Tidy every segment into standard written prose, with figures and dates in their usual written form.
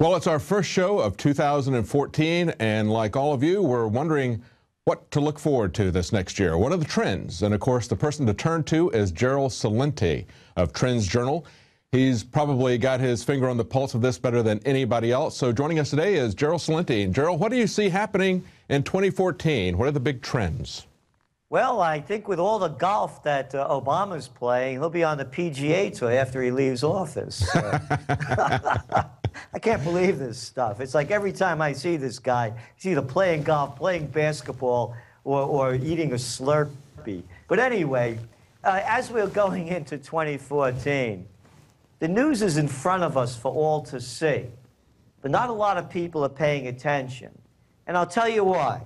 Well, it's our first show of 2014, and like all of you, we're wondering what to look forward to this next year. What are the trends? And of course, the person to turn to is Gerald Celente of TrendsJournal. He's probably got his finger on the pulse of this better than anybody else. So joining us today is Gerald Celente. And Gerald, what do you see happening in 2014? What are the big trends? Well, I think with all the golf that Obama's playing, he'll be on the PGA Tour after he leaves office. I can't believe this stuff. It's like every time I see this guy, he's either playing golf, playing basketball, or eating a Slurpee. But anyway, as we're going into 2014, the news is in front of us for all to see. But not a lot of people are paying attention. And I'll tell you why.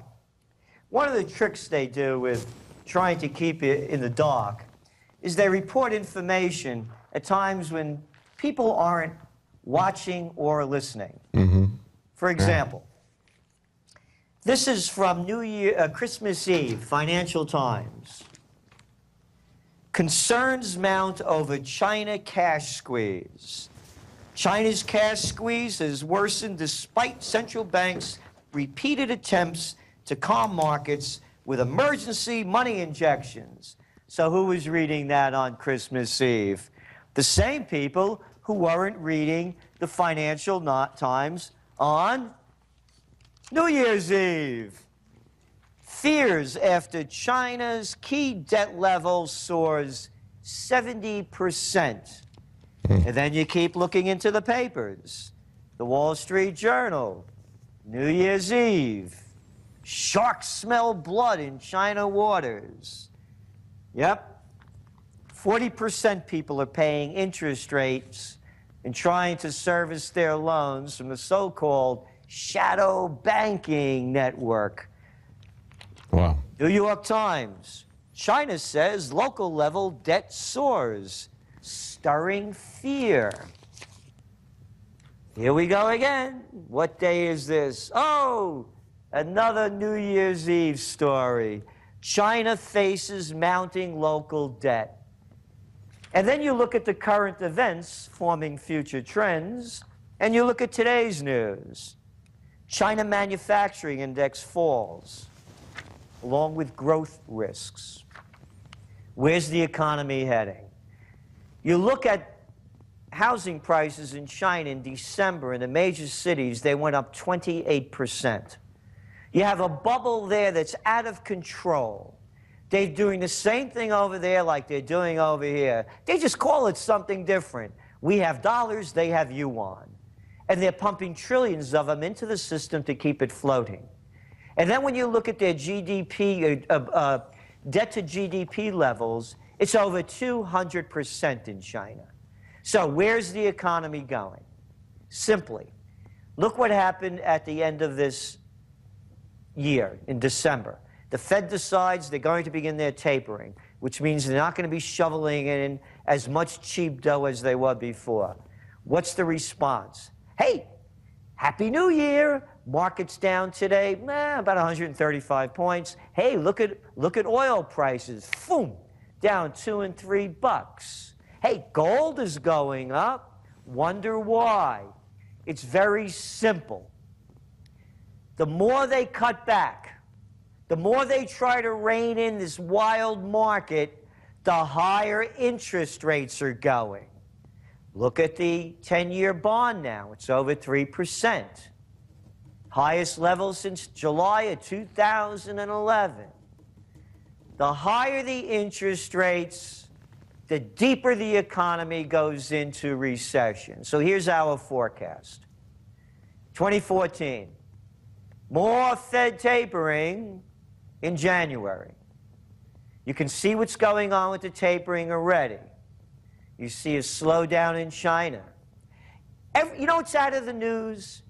One of the tricks they do with trying to keep it in the dark is they report information at times when people aren't watching or listening. For example, this is from Christmas Eve, Financial Times. Concerns mount over China cash squeeze. China's cash squeeze has worsened despite central banks' repeated attempts to calm markets with emergency money injections. So who was reading that on Christmas Eve? The same people who weren't reading the Financial Times on New Year's Eve. Fears after China's key debt level soars 70%. And then you keep looking into the papers. The Wall Street Journal, New Year's Eve. Sharks smell blood in China waters. Yep. 40% people are paying interest rates and trying to service their loans from the so-called shadow banking network. Wow. New York Times. China says local level debt soars, stirring fear. Here we go again. What day is this? Oh, another New Year's Eve story. China faces mounting local debt. And then you look at the current events forming future trends, and you look at today's news. China manufacturing index falls, along with growth risks. Where's the economy heading? You look at housing prices in China in December in the major cities, they went up 28%. You have a bubble there that's out of control. They're doing the same thing over there like they're doing over here. They just call it something different. We have dollars, they have yuan. And they're pumping trillions of them into the system to keep it floating. And then when you look at their GDP, debt to GDP levels, it's over 200% in China. So where's the economy going? Simply, look what happened at the end of this year, in December. The Fed decides they're going to begin their tapering, which means they're not going to be shoveling in as much cheap dough as they were before. What's the response? Hey, Happy New Year! Market's down today, about 135 points. Hey, look at oil prices. Boom, down $2 and $3. Hey, gold is going up. Wonder why? It's very simple. The more they cut back, the more they try to rein in this wild market, the higher interest rates are going. Look at the 10-year bond now. It's over 3%. Highest level since July of 2011. The higher the interest rates, the deeper the economy goes into recession. So here's our forecast. 2014, more Fed tapering in January. You can see what's going on with the tapering already. You see a slowdown in China. You know what's out of the news?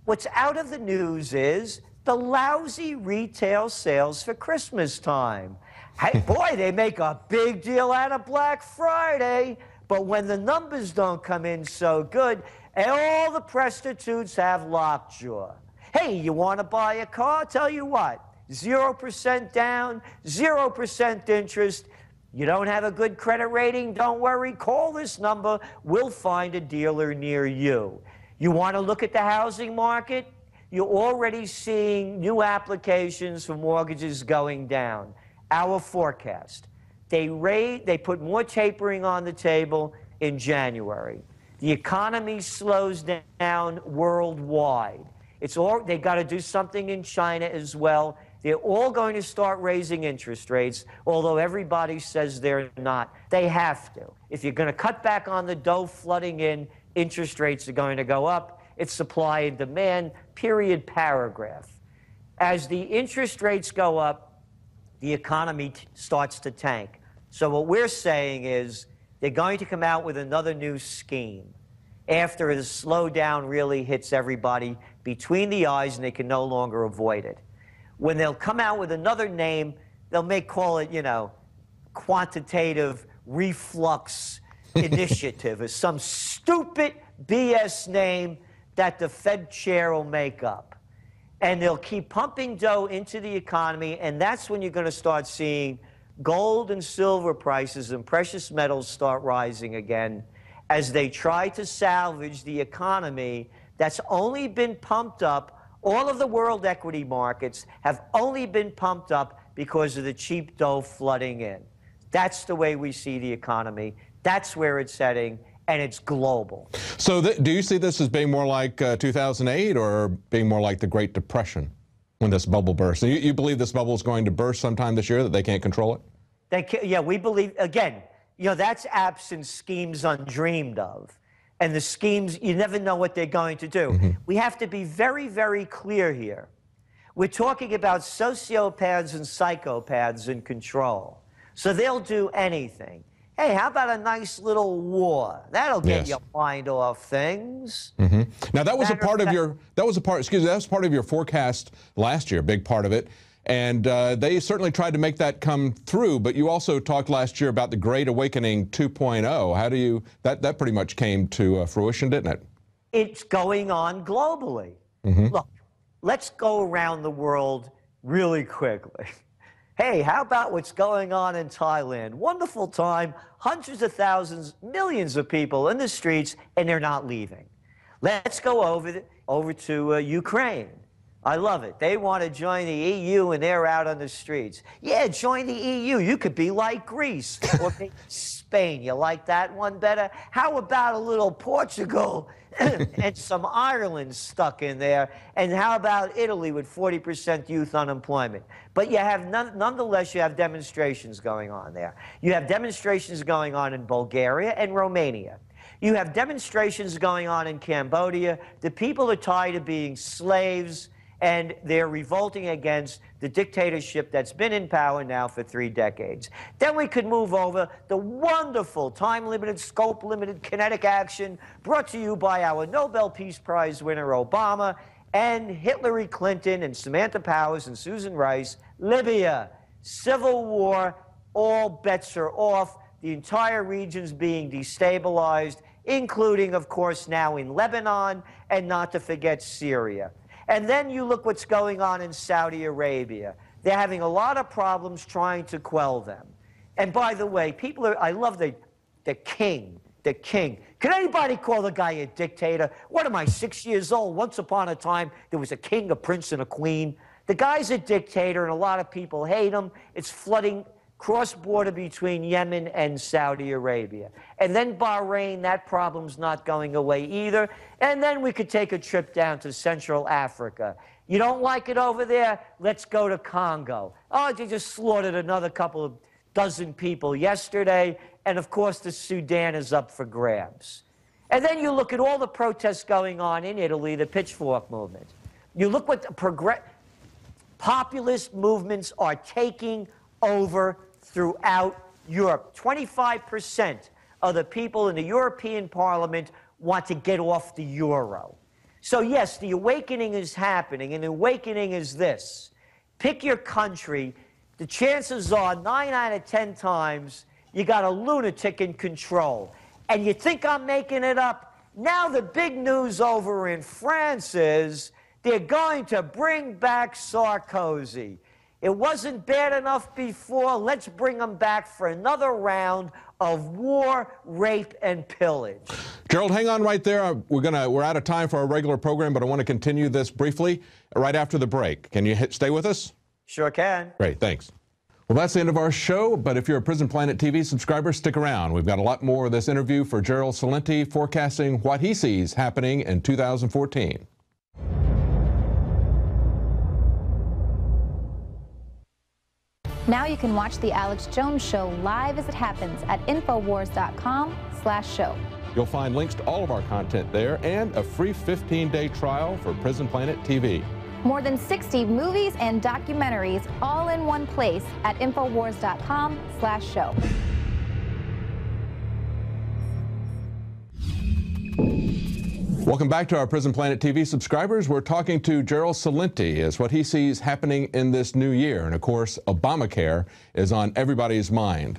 What's out of the news is the lousy retail sales for Christmas time. Hey, boy, they make a big deal out of Black Friday, but when the numbers don't come in so good, all the prostitutes have lockjaw. Hey, you want to buy a car? Tell you what, 0% down, 0% interest. You don't have a good credit rating? Don't worry. Call this number. We'll find a dealer near you. You want to look at the housing market? You're already seeing new applications for mortgages going down. Our forecast. They put more tapering on the table in January. The economy slows down worldwide. They got to do something in China as well. They're all going to start raising interest rates, although everybody says they're not. They have to. If you're going to cut back on the dough flooding in, interest rates are going to go up. It's supply and demand, period, paragraph. As the interest rates go up, the economy starts to tank. So what we're saying is they're going to come out with another new scheme after the slowdown really hits everybody between the eyes and they can no longer avoid it. When they'll come out with another name, call it, quantitative reflux initiative or some stupid BS name that the Fed chair will make up. And they'll keep pumping dough into the economy, and that's when you're going to start seeing gold and silver prices and precious metals start rising again as they try to salvage the economy that's only been pumped up. All of the world equity markets have only been pumped up because of the cheap dough flooding in. That's the way we see the economy. That's where it's heading, and it's global. So do you see this as being more like 2008 or being more like the Great Depression when this bubble bursts? You believe this bubble is going to burst sometime this year, that they can't control it? Yeah, we believe, again, that's absent schemes undreamed of. And the schemes, you never know what they're going to do. Mm-hmm. We have to be very, very clear here. We're talking about sociopaths and psychopaths in control. So they'll do anything. Hey, how about a nice little war? That'll get your mind off things. Mm-hmm. Now that was part of your forecast last year, a big part of it. And they certainly tried to make that come through, but you also talked last year about the Great Awakening 2.0. How do you, that pretty much came to fruition, didn't it? It's going on globally. Mm-hmm. Look, let's go around the world really quickly. Hey, how about what's going on in Thailand? Wonderful time, hundreds of thousands, millions of people in the streets, and they're not leaving. Let's go over to Ukraine. I love it. They want to join the EU, and they're out on the streets. Yeah, join the EU. You could be like Greece or Spain. You like that one better? How about a little Portugal and some Ireland stuck in there? And how about Italy with 40% youth unemployment? But you have nonetheless, you have demonstrations going on there. You have demonstrations going on in Bulgaria and Romania. You have demonstrations going on in Cambodia. The people are tired of being slaves, and they're revolting against the dictatorship that's been in power now for 3 decades. Then we could move over the wonderful time-limited, scope-limited kinetic action brought to you by our Nobel Peace Prize winner Obama and Hillary Clinton and Samantha Powers and Susan Rice. Libya, civil war, all bets are off. The entire region's being destabilized, including, of course, now in Lebanon, and not to forget Syria. And then you look what's going on in Saudi Arabia. They're having a lot of problems trying to quell them. And by the way, I love the king. Can anybody call the guy a dictator? What am I, 6 years old? Once upon a time, there was a king, a prince, and a queen. The guy's a dictator, and a lot of people hate him. It's flooding cross-border between Yemen and Saudi Arabia. And then Bahrain, that problem's not going away either. And then we could take a trip down to Central Africa. You don't like it over there? Let's go to Congo. Oh, they just slaughtered another couple of dozen people yesterday. And of course, the Sudan is up for grabs. And then you look at all the protests going on in Italy, the pitchfork movement. You look what the populist movements are taking over throughout Europe. 25% of the people in the European Parliament want to get off the euro. So yes, the awakening is happening, and the awakening is this. Pick your country. The chances are 9 out of 10 times you got a lunatic in control. And you think I'm making it up? Now the big news over in France is they're going to bring back Sarkozy. It wasn't bad enough before. Let's bring him back for another round of war, rape, and pillage. Gerald, hang on right there. We're out of time for our regular program, but I want to continue this briefly right after the break. Can you stay with us? Sure can. Great, thanks. Well, that's the end of our show, but if you're a Prison Planet TV subscriber, stick around. We've got a lot more of this interview for Gerald Celente, forecasting what he sees happening in 2014. Now you can watch The Alex Jones Show live as it happens at InfoWars.com/show. You'll find links to all of our content there and a free 15-day trial for Prison Planet TV. More than 60 movies and documentaries all in one place at InfoWars.com/show. Welcome back to our Prison Planet TV subscribers. We're talking to Gerald Celente as what he sees happening in this new year. And of course, Obamacare is on everybody's mind.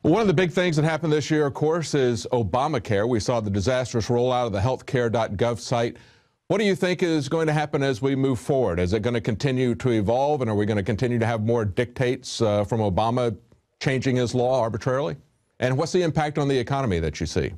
One of the big things that happened this year, of course, is Obamacare. We saw the disastrous rollout of the healthcare.gov site. What do you think is going to happen as we move forward? Is it going to continue to evolve, and are we going to continue to have more dictates from Obama changing his law arbitrarily? And what's the impact on the economy that you see?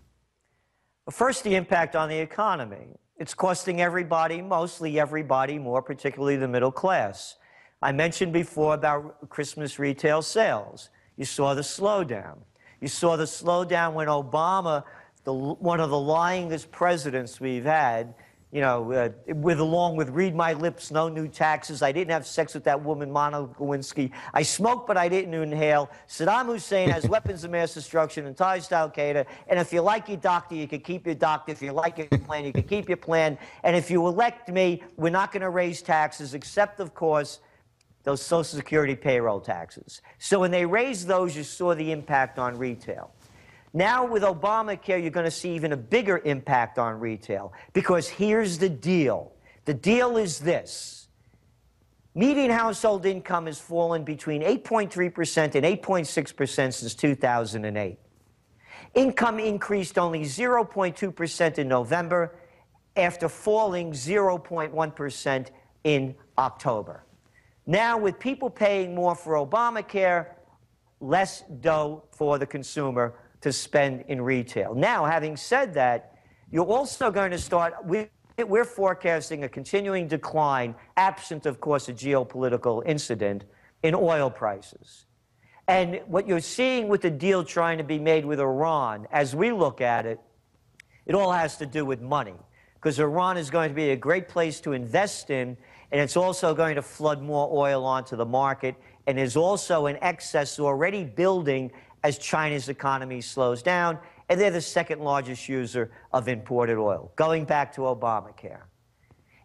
Well, first, the impact on the economy. It's costing everybody, mostly everybody, more particularly the middle class. I mentioned before about Christmas retail sales. You saw the slowdown. You saw the slowdown when Obama, one of the lyingest presidents we've had, you know, along with read my lips, no new taxes. I didn't have sex with that woman, Monica Lewinsky. I smoked, but I didn't inhale. Saddam Hussein has weapons of mass destruction and ties to Al-Qaeda. And if you like your doctor, you can keep your doctor. If you like your plan, you can keep your plan. And if you elect me, we're not going to raise taxes, except, of course, those Social Security payroll taxes. So when they raised those, you saw the impact on retail. Now with Obamacare, you're going to see even a bigger impact on retail, because here's the deal. The deal is this. Median household income has fallen between 8.3% and 8.6% since 2008. Income increased only 0.2% in November after falling 0.1% in October. Now, with people paying more for Obamacare, less dough for the consumer to spend in retail. Now, having said that, you're also going to start, we're forecasting a continuing decline, absent, of course, a geopolitical incident, in oil prices. And what you're seeing with the deal trying to be made with Iran, as we look at it, it all has to do with money, because Iran is going to be a great place to invest in, and it's also going to flood more oil onto the market, and there's also an excess already building as China's economy slows down, and they're the second largest user of imported oil. Going back to Obamacare,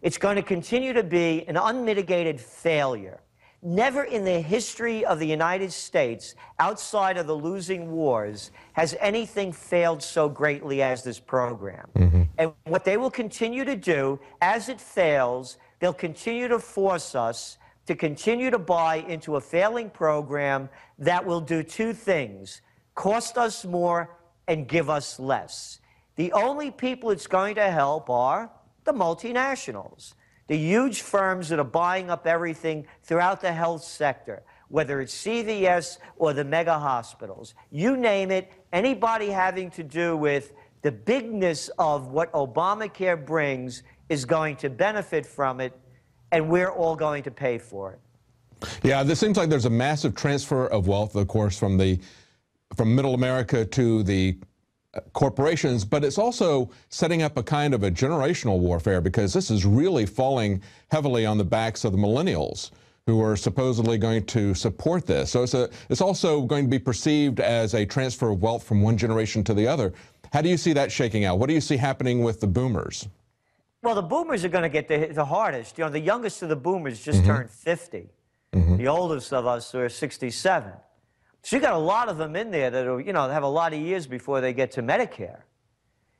it's going to continue to be an unmitigated failure. Never in the history of the United States, outside of the losing wars, has anything failed so greatly as this program. And what they will continue to do, as it fails, they'll continue to force us to continue to buy into a failing program that will do two things: cost us more and give us less. The only people it's going to help are the multinationals, the huge firms that are buying up everything throughout the health sector, whether it's CVS or the mega hospitals. You name it, anybody having to do with the bigness of what Obamacare brings is going to benefit from it, and we're all going to pay for it. Yeah, this seems like there's a massive transfer of wealth, of course, from middle America to the corporations, but it's also setting up a kind of a generational warfare, because this is really falling heavily on the backs of the millennials who are supposedly going to support this. So it's also going to be perceived as a transfer of wealth from one generation to the other. How do you see that shaking out? What do you see happening with the boomers? Well, the boomers are going to get the hardest. You know, the youngest of the boomers just turned 50. The oldest of us are 67. So you got a lot of them in there that are, you know, have a lot of years before they get to Medicare.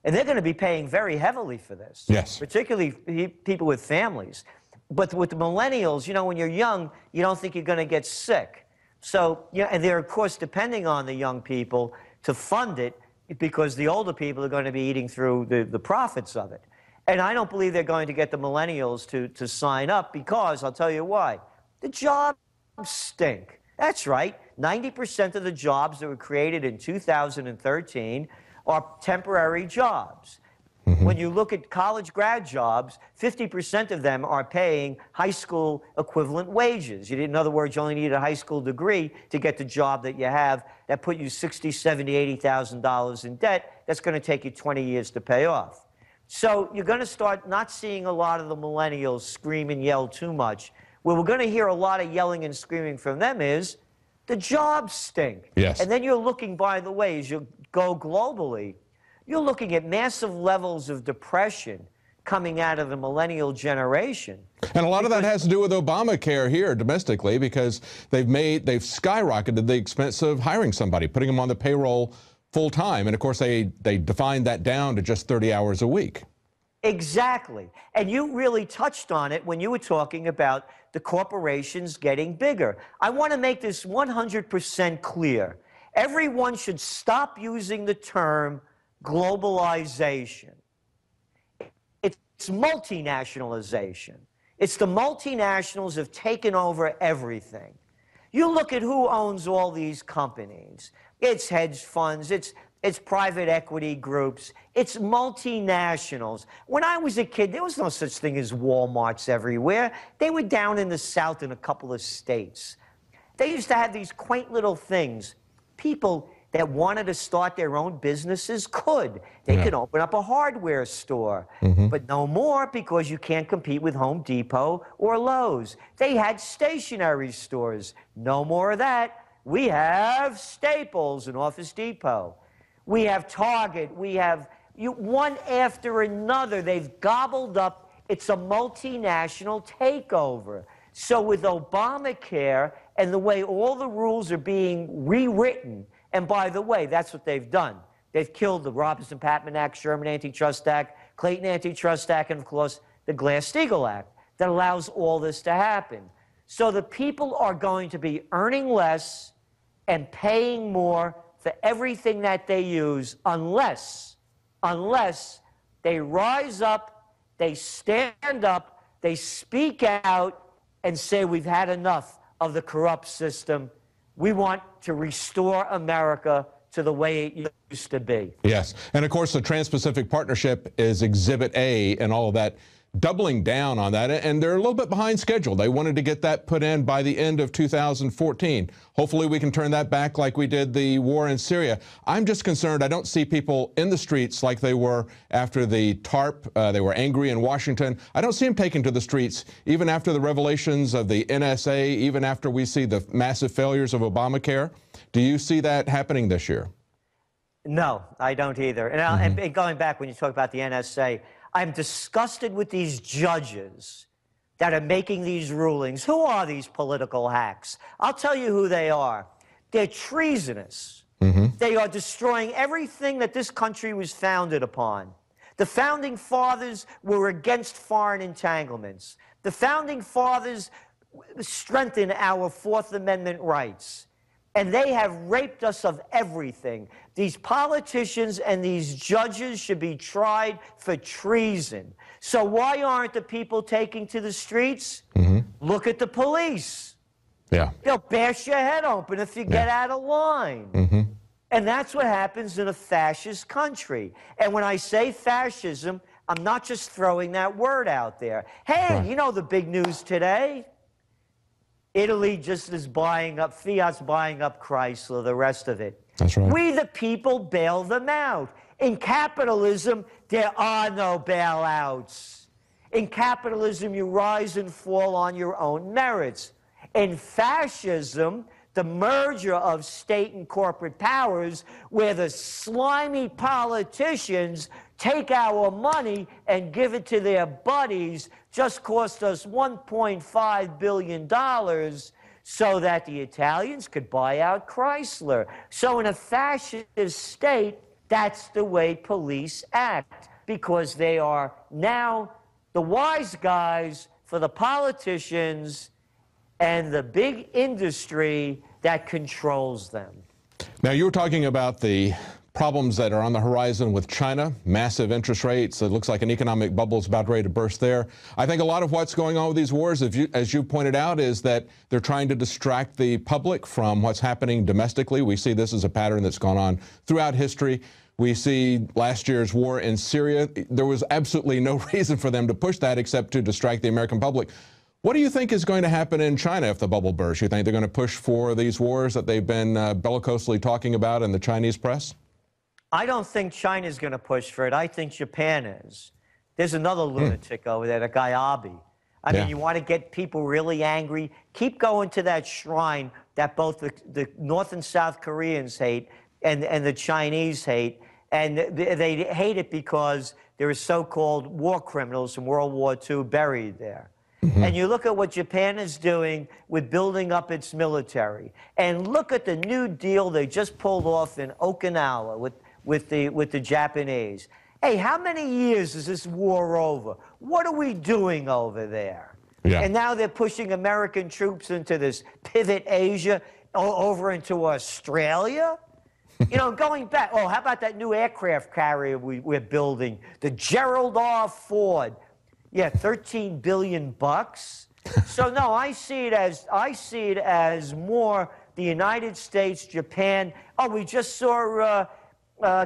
And they're going to be paying very heavily for this. Yes. Particularly people with families. But with the millennials, you know, when you're young, you don't think you're going to get sick. So, yeah, and they're, of course, depending on the young people to fund it, because the older people are going to be eating through the profits of it. And I don't believe they're going to get the millennials to sign up, because I'll tell you why. The jobs stink. That's right. 90% of the jobs that were created in 2013 are temporary jobs. When you look at college grad jobs, 50% of them are paying high school equivalent wages. In other words, you only need a high school degree to get the job that you have that put you $60,000, $70,000, $80,000 in debt. That's going to take you 20 years to pay off. So you're going to start not seeing a lot of the millennials scream and yell too much. Where we're going to hear a lot of yelling and screaming from them is the jobs stink. Yes. And then you're looking, by the way, as you go globally, you're looking at massive levels of depression coming out of the millennial generation. And a lot of that has to do with Obamacare here domestically, because they've skyrocketed the expense of hiring somebody, putting them on the payroll full time. And of course, they defined that down to just 30 hours a week. Exactly. And you really touched on it when you were talking about the corporations getting bigger. I want to make this 100% clear. Everyone should stop using the term globalization. It's multinationalization. It's the multinationals have taken over everything. You look at who owns all these companies. It's hedge funds, it's private equity groups, it's multinationals. When I was a kid, there was no such thing as Walmarts everywhere. They were down in the South in a couple of states. They used to have these quaint little things. People that wanted to start their own businesses could. They could open up a hardware store, but no more, because you can't compete with Home Depot or Lowe's. They had stationery stores. No more of that. We have Staples and Office Depot. We have Target. We have one after another. They've gobbled up. It's a multinational takeover. So with Obamacare and the way all the rules are being rewritten, and by the way, that's what they've done. They've killed the Robinson-Patman Act, Sherman Antitrust Act, Clayton Antitrust Act, and of course, the Glass-Steagall Act that allows all this to happen. So the people are going to be earning less and paying more for everything that they use unless they rise up, they stand up, they speak out and say, we've had enough of the corrupt system. We want to restore America to the way it used to be. Yes. And of course, the TransPacific Partnership is Exhibit A and all of that, doubling down on that. And they're a little bit behind schedule. They wanted to get that put in by the end of 2014. Hopefully we can turn that back like we did the war in Syria. I'm just concerned I don't see people in the streets like they were after the TARP. They were angry in Washington. I don't see them taken to the streets, even after the revelations of the NSA, even after we see the massive failures of Obamacare. Do you see that happening this year? No, I don't either. And going back, when you talk about the NSA, I'm disgusted with these judges that are making these rulings. Who are these political hacks? I'll tell you who they are. They're treasonous. They are destroying everything that this country was founded upon. The Founding Fathers were against foreign entanglements. The Founding Fathers strengthened our Fourth Amendment rights. And they have raped us of everything. These politicians and these judges should be tried for treason. So why aren't the people taking to the streets? Look at the police. Yeah. They'll bash your head open if you get out of line. And that's what happens in a fascist country. And when I say fascism, I'm not just throwing that word out there. Hey, you know the big news today? Italy just is buying up, Fiat's buying up Chrysler, the rest of it. That's right. We, the people, bail them out. In capitalism, there are no bailouts. In capitalism, you rise and fall on your own merits. In fascism, the merger of state and corporate powers, where the slimy politicians take our money and give it to their buddies, just cost us $1.5 billion so that the Italians could buy out Chrysler. So in a fascist state, that's the way police act, because they are now the wise guys for the politicians and the big industry that controls them. Now, you were talking about the problems that are on the horizon with China, massive interest rates. It looks like an economic bubble is about ready to burst there. I think a lot of what's going on with these wars, as you pointed out, is that they're trying to distract the public from what's happening domestically. We see this as a pattern that's gone on throughout history. We see last year's war in Syria. There was absolutely no reason for them to push that except to distract the American public. What do you think is going to happen in China if the bubble bursts? You think they're going to push for these wars that they've been bellicosely talking about in the Chinese press? I don't think China's going to push for it. I think Japan is. There's another lunatic over there, that guy Abe. I mean, you want to get people really angry? Keep going to that shrine that both the North and South Koreans hate and the Chinese hate. And they hate it because there are so-called war criminals from World War II buried there. And you look at what Japan is doing with building up its military. And look at the new deal they just pulled off in Okinawa with the Japanese. Hey, how many years is this war over? What are we doing over there? Yeah. And now they're pushing American troops into this pivot Asia, over into Australia. You know, going back, how about that new aircraft carrier we're building, the Gerald Ford? Yeah, $13 billion bucks. So no, I see it as more the United States, Japan. Oh, we just saw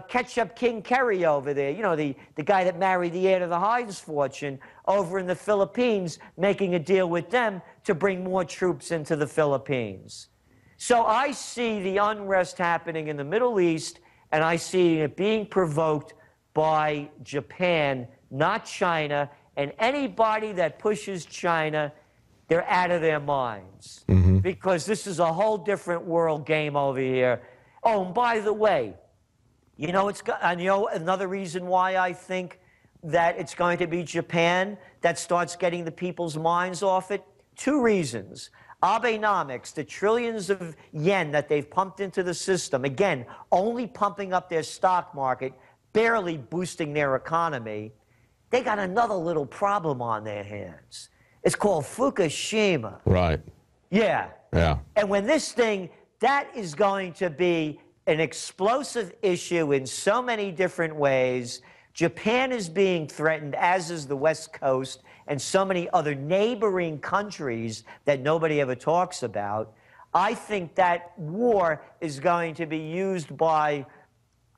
Ketchup King Kerry over there. You know, the guy that married the heir to the Heinz fortune over in the Philippines, making a deal with them to bring more troops into the Philippines. So I see the unrest happening in the Middle East, and I see it being provoked by Japan, not China. And anybody that pushes China, they're out of their minds. Because this is a whole different world game over here. Oh, and by the way, you know, another reason why I think that it's going to be Japan that starts getting the people's minds off it? Two reasons. Abenomics, the trillions of yen that they've pumped into the system, again, only pumping up their stock market, barely boosting their economy. They got another little problem on their hands. It's called Fukushima. Right. Yeah. Yeah. And when this thing, that is going to be an explosive issue in so many different ways. Japan is being threatened, as is the West Coast, and so many other neighboring countries that nobody ever talks about. I think that war is going to be used by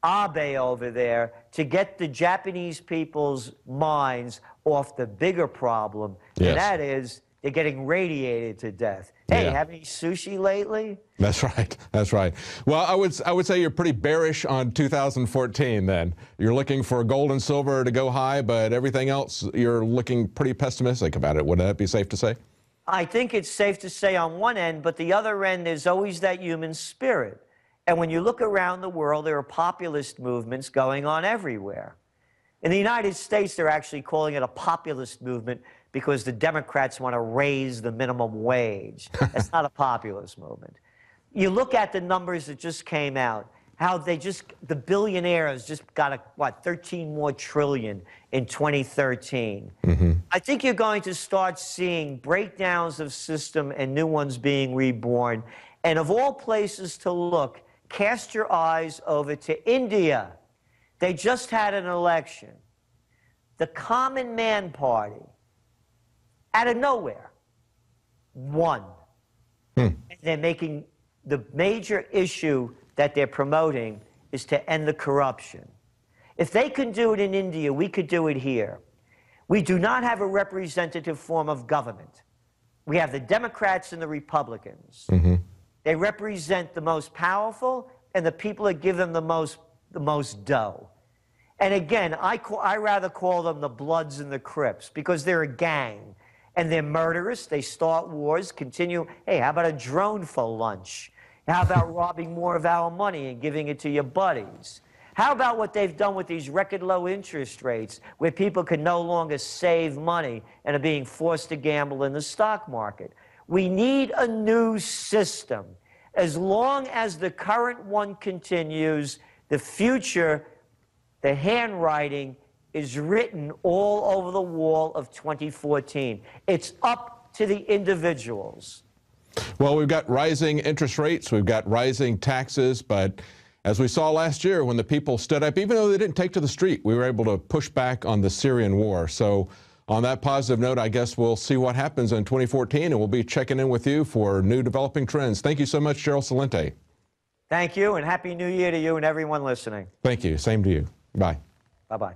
Abe over there to get the Japanese people's minds off the bigger problem, and that is they're getting radiated to death. Hey, have any sushi lately? That's right. That's right. Well, I would say you're pretty bearish on 2014 then. You're looking for gold and silver to go high, but everything else you're looking pretty pessimistic about it. Would that be safe to say? I think it's safe to say on one end, but the other end, there's always that human spirit. And when you look around the world, there are populist movements going on everywhere. In the United States, they're actually calling it a populist movement because the Democrats want to raise the minimum wage. That's not a populist movement. You look at the numbers that just came out, how the billionaires just got, 13 more trillion in 2013. I think you're going to start seeing breakdowns of system and new ones being reborn. And of all places to look, cast your eyes over to India. They just had an election. The Common Man Party, out of nowhere, won. And they're making the major issue that they're promoting is to end the corruption. If they can do it in India, we could do it here. We do not have a representative form of government. We have the Democrats and the Republicans. They represent the most powerful and the people that give them the most dough. And again, I rather call them the Bloods and the Crips because they're a gang. And they're murderous. They start wars, continue. Hey, how about a drone for lunch? How about robbing more of our money and giving it to your buddies? How about what they've done with these record low interest rates where people can no longer save money and are being forced to gamble in the stock market? We need a new system. As long as the current one continues, the future, the handwriting is written all over the wall of 2014. It's up to the individuals. Well, we've got rising interest rates, we've got rising taxes, but As we saw last year when the people stood up, even though they didn't take to the street, we were able to push back on the Syrian war. So on that positive note, I guess we'll see what happens in 2014, and we'll be checking in with you for new developing trends. Thank you so much, Gerald Celente. Thank you, and Happy New Year to you and everyone listening. Thank you. Same to you. Bye. Bye-bye.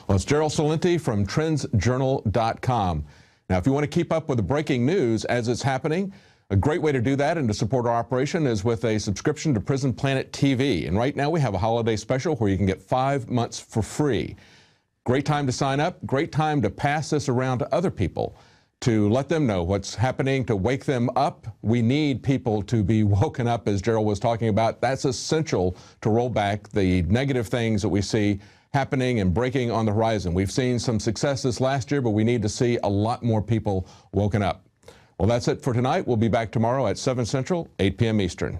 Well, it's Gerald Celente from TrendsJournal.com. Now, if you want to keep up with the breaking news as it's happening, a great way to do that and to support our operation is with a subscription to Prison Planet TV. And right now we have a holiday special where you can get 5 months for free. Great time to sign up, great time to pass this around to other people, to let them know what's happening, to wake them up. We need people to be woken up, as Gerald was talking about. That's essential to roll back the negative things that we see happening and breaking on the horizon. We've seen some successes last year, but we need to see a lot more people woken up. Well, that's it for tonight. We'll be back tomorrow at 7 Central, 8 p.m. Eastern.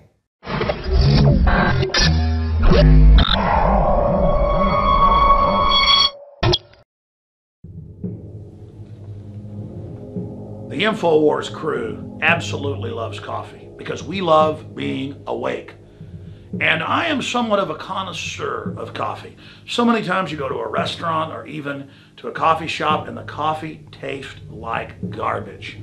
The InfoWars crew absolutely loves coffee because we love being awake. And I am somewhat of a connoisseur of coffee. So many times you go to a restaurant or even to a coffee shop and the coffee tastes like garbage.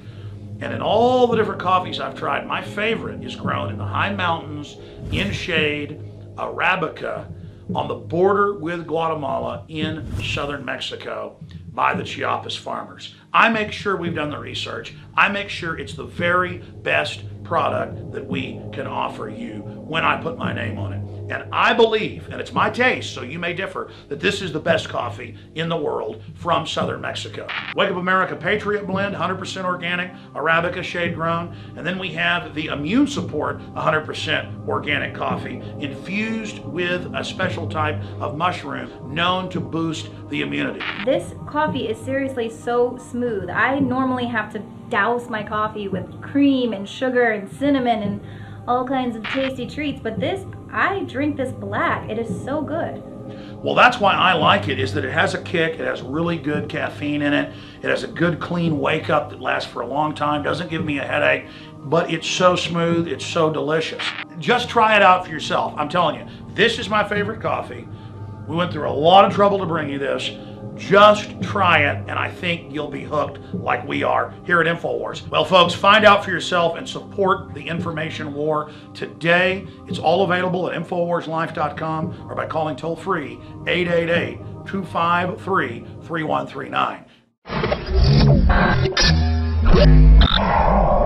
And in all the different coffees I've tried, my favorite is grown in the high mountains, in shade, Arabica, on the border with Guatemala in southern Mexico by the Chiapas farmers. I make sure we've done the research. I make sure it's the very best product that we can offer you when I put my name on it. And I believe, and it's my taste, so you may differ, that this is the best coffee in the world from southern Mexico. Wake Up America Patriot Blend, 100% organic, Arabica shade grown. And then we have the Immune Support, 100% organic coffee, infused with a special type of mushroom known to boost the immunity. This coffee is seriously so smooth. I normally have to douse my coffee with cream and sugar and cinnamon and all kinds of tasty treats, but this, I drink this black. It is so good. Well, that's why I like it, is that it has a kick, it has really good caffeine in it, it has a good clean wake up that lasts for a long time, doesn't give me a headache, but it's so smooth, it's so delicious. Just try it out for yourself. I'm telling you, this is my favorite coffee. We went through a lot of trouble to bring you this. Just try it, and I think you'll be hooked like we are here at InfoWars. Well, folks, find out for yourself and support the information war today. It's all available at InfoWarsLife.com or by calling toll-free 888-253-3139.